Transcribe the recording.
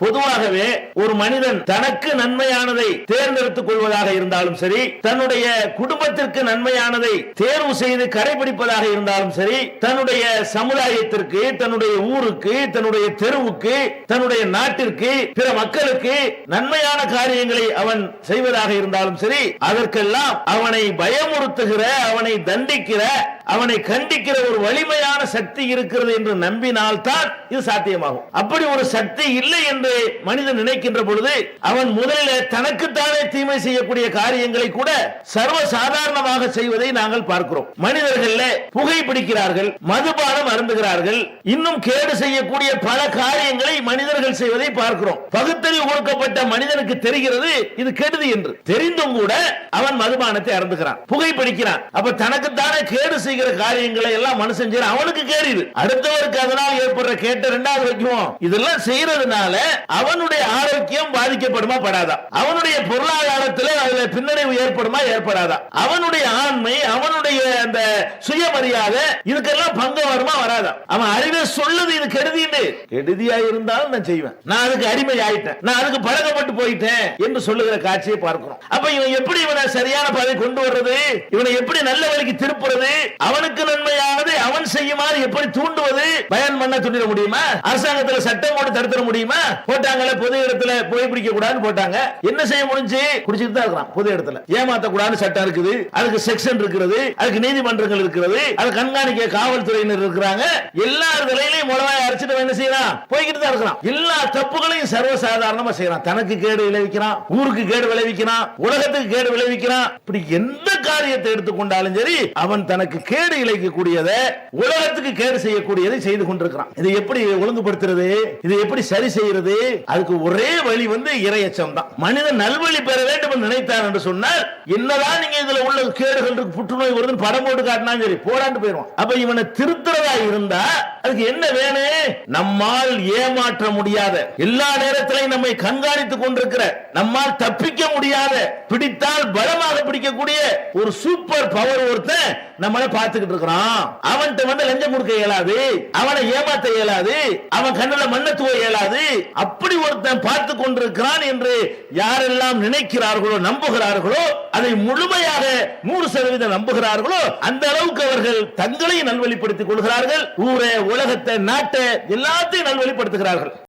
பொதுவாகவே ஒரு மனிதன் தனக்கு நன்மையானதை தேர்ந்தெடுத்துக் கொள்வதாக இருந்தாலும் சரி, தன்னுடைய குடும்பத்திற்கு நன்மையானதை தேர்வு செய்து கடைபிடிப்பதாக இருந்தாலும் சரி, தன்னுடைய சமுதாயத்திற்கு, தன்னுடைய ஊருக்கு, தன்னுடைய தெருவுக்கு, தன்னுடைய நாட்டிற்கு, பிற மக்களுக்கு நன்மையான காரியங்களை அவன் செய்வதாக இருந்தாலும் சரி, அதற்கெல்லாம் அவனை பயமுறுத்துகிற, அவனை தண்டிக்கிற, அவனை கண்டிக்கிற ஒரு வலிமையான சக்தி இருக்கிறது என்று நம்பினால்தான் இது சாத்தியமாகும். அப்படி ஒரு சக்தி இல்லை என்று மனிதன் நினைக்கின்ற பொழுது அவன் முதலில் தனக்குத்தானே தீமை செய்யக்கூடிய காரியங்களை கூட சர்வ சாதாரணமாக செய்வதை நாங்கள் பார்க்கிறோம். மனிதர்கள் புகை பிடிக்கிறார்கள், மதுபானம் அருந்துகிறார்கள், இன்னும் கேடு செய்யக்கூடிய பல காரியங்களை மனிதர்கள் செய்வதை பார்க்கிறோம். பகுத்தறிவு கொடுக்கப்பட்ட மனிதனுக்கு தெரிகிறது இது கெடுதி என்று தெரிந்தும் கூட அவன் மதுபானத்தை அருந்துகிறான், புகை பிடிக்கிறான். அப்ப தனக்குத்தானே கேடு செய்கிற காரியங்களை எல்லாம் மனுஷன் செய்யறான், அவனுக்கு கேடு இது. அடுத்தவருக்கு அதனால் ஏற்படுற கேட்ட இரண்டாவது வைக்குவோம். இதெல்லாம் செய்யறதுனால அவனுடைய ஆரோக்கியம் பாதிக்கப்படுமா படாதா, அவனுடைய பொருளாதாரத்தில் அதுல பின்னடைவு ஏற்படுமா ஏற்படாதா, அவனுடைய ஆண்மை, அவனுடைய அந்த சுயமரியாதை இதுக்கெல்லாம் பங்கம் வருமா வராதா. அவன் அறிவை சொல்லுது இது கெடுதின்னு. கெடுதியா இருந்தாலும் நான் செய்வேன், நான் அதுக்கு அடிமை ஆயிட்டேன், நான் அதுக்கு பழக்கப்பட்டு போயிட்டேன் என்று சொல்லுகிற காட்சியை பார்க்கிறோம். அப்ப இவன் எப்படி இவனை சரியான பாதை கொண்டு வர்றது, இவனை எப்படி நல்ல வழிக்கு திருப்புறது, அவனுக்கு நன்மையானது அவன் செய்யுமாறு எப்படி தூண்டுவது, பயன் பண்ண துண்டிட முடியுமா? அரசாங்கத்தில் சட்டம் போட்டு தடுத்துட முடியுமா? போட்டாங்கல்ல, பொது இடத்துல புகைப்பிடிக்க கூடாதுன்னு போட்டாங்க. என்ன செய்ய முடிஞ்சு? குடிச்சிட்டு தான் இருக்கிறான். பொது இடத்துல ஏமாத்த கூடாதுன்னு சட்டம் இருக்குது, அதுக்கு செக்ஷன் இருக்கிறது, அதுக்கு நீதிமன்றங்கள் இருக்கிறது, அது கண்காணிக்க காவல்துறையினர் இருக்கிறாங்க. எல்லா நிலையிலையும் முளவாய் அரைச்சிட்டு என்ன செய்யறான்? போய்கிட்டு தான் இருக்கிறான். எல்லா தப்புகளையும் சர்வசாதாரணமா செய்யறான். தனக்கு கேடு விளைவிக்கிறான், ஊருக்கு கேடு விளைவிக்கிறான், உலகத்துக்கு கேடு விளைவிக்கிறான். இப்படி எந்த காரியத்தை எடுத்துக்கொண்டாலும் சரி, அவன் தனக்கு கேடு இழைக்கக்கூடியதை, உலகத்துக்கு கேடு செய்யக்கூடியதை செய்து கொண்டிருக்கிறான். இதை எப்படி ஒழுங்குபடுத்துறது, இதை எப்படி சரி செய்யறது? அதுக்கு ஒரே வழி இறையச்சம் தான். மனிதன் நல்வழி பெற வேண்டும் என்று நினைத்தார் என்று சொன்னால், என்னதான் நீங்க இதுல உள்ள கேடுகள் இருக்கு, புற்றுநோய் வருதுன்னு படம் போட்டு காட்டினாலும் சரி போடாண்டு போயிடுவான். அப்ப இவனை திருத்துறதா இருந்தா அதுக்கு என்ன வேணும்? நம்மால் ஏமாற்ற முடியாத, எல்லா நேரத்திலையும் நம்மை கண்காணித்துக் கொண்டிருக்கிற, நம்மால் தப்பிக்க முடியாத, பிடித்தால் பலமாக பிடிக்கக்கூடிய ஒரு சூப்பர் பவர் ஒருத்தன் நம்மளை பார்த்துக்கிட்டு இருக்கிறான். அவன்கிட்ட லஞ்சம் கொடுக்க இயலாது, அவனை ஏமாத்த இயலாது, அவன் கண்ணுல மண்ண தூவ இயலாது. அப்படி ஒருத்தன் பார்த்து கொண்டிருக்கிறான் என்று யாரெல்லாம் நினைக்கிறார்களோ, நம்புகிறார்களோ, அதை முழுமையாக 100% நம்புகிறார்களோ, அந்த அளவுக்கு அவர்கள் தங்களை நல்வழிப்படுத்திக் கொள்கிறார்கள். ஊரை, உலகத்தை, நாட்டை எல்லாத்தையும் நல்வழிப்படுத்துகிறார்கள்.